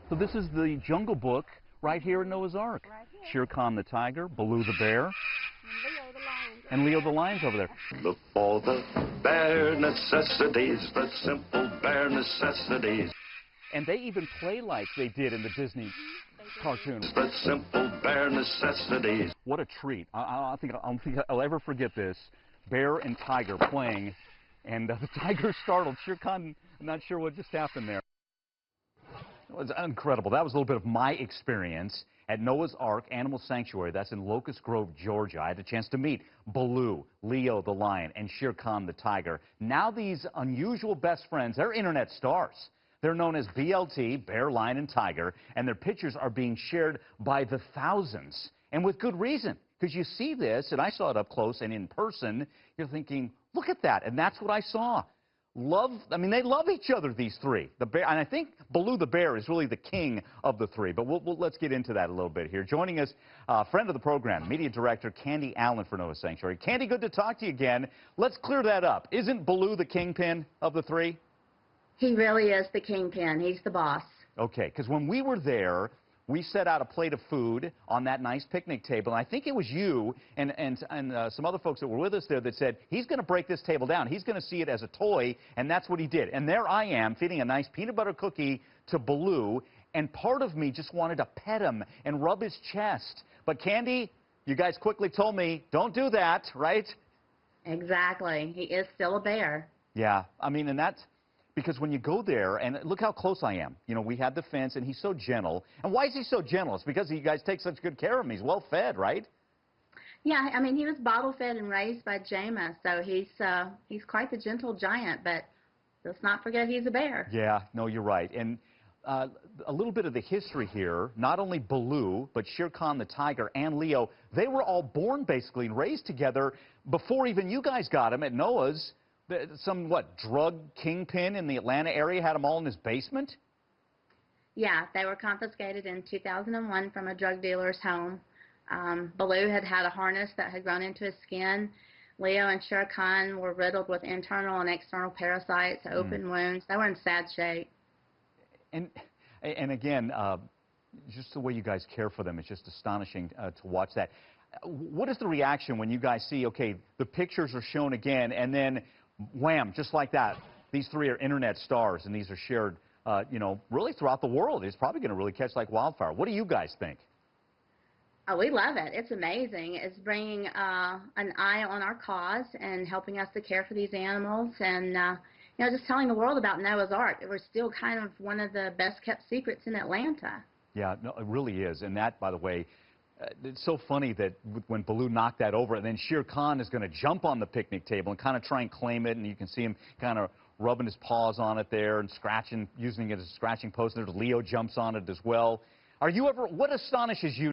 So this is the Jungle Book right here in Noah's Ark. Right here. Shere Khan the tiger, Baloo the bear, and Leo the lion's over there. Look for the bare necessities, the simple bare necessities. And they even play like they did in the Disney cartoon. The simple bare necessities. What a treat. I don't think I'll ever forget this. Bear and tiger playing, and the tiger startled. Shere Khan, I'm not sure what just happened there. It was incredible. That was a little bit of my experience at Noah's Ark Animal Sanctuary. That's in Locust Grove, Georgia. I had a chance to meet Baloo, Leo the lion, and Shere Khan the tiger. Now these unusual best friends, they're internet stars. They're known as BLT, Bear, Lion, and Tiger, and their pictures are being shared by the thousands, and with good reason. Because you see this, and I saw it up close and in person, you're thinking, look at that, and that's what I saw. They love each other, these three. The bear, and I think Baloo the bear is really the king of the three, but let's get into that a little bit here. Joining us, friend of the program, media director Candy Allen for Noah's Sanctuary. Candy, good to talk to you again. Let's clear that up. Isn't Baloo the kingpin of the three? He really is the kingpin. He's the boss. Okay, because when we were there, we set out a plate of food on that nice picnic table, and I think it was you and some other folks that were with us there that said, he's going to break this table down. He's going to see it as a toy, and that's what he did. And there I am, feeding a nice peanut butter cookie to Baloo, and part of me just wanted to pet him and rub his chest. But Candy, you guys quickly told me, don't do that, right? Exactly. He is still a bear. Yeah, and that's... Because when you go there, and look how close I am. You know, we had the fence, and he's so gentle. And why is he so gentle? It's because you guys take such good care of him. He's well fed, right? Yeah, he was bottle fed and raised by Jama, so he's quite the gentle giant. But let's not forget he's a bear. Yeah, no, you're right. And a little bit of the history here. Not only Baloo, but Shere Khan the tiger and Leo, they were all born basically and raised together before even you guys got him at Noah's. Some, drug kingpin in the Atlanta area had them all in his basement? Yeah, they were confiscated in 2001 from a drug dealer's home. Baloo had a harness that had grown into his skin. Leo and Shere Khan were riddled with internal and external parasites, open wounds. They were in sad shape. And again, just the way you guys care for them is just astonishing to watch that. What is the reaction when you guys see, okay, the pictures are shown again, and then wham, just like that, these three are internet stars, and these are shared, really throughout the world. It's probably going to really catch like wildfire. What do you guys think? Oh, we love it. It's amazing. It's bringing an eye on our cause and helping us to care for these animals, and just telling the world about Noah's Ark. We're still kind of one of the best-kept secrets in Atlanta. Yeah, no, it really is. And that, by the way, it's so funny that when Baloo knocked that over, and then Shere Khan is going to jump on the picnic table and kind of try and claim it, and you can see him kind of rubbing his paws on it there and scratching, using it as a scratching post. And Leo jumps on it as well. What astonishes you?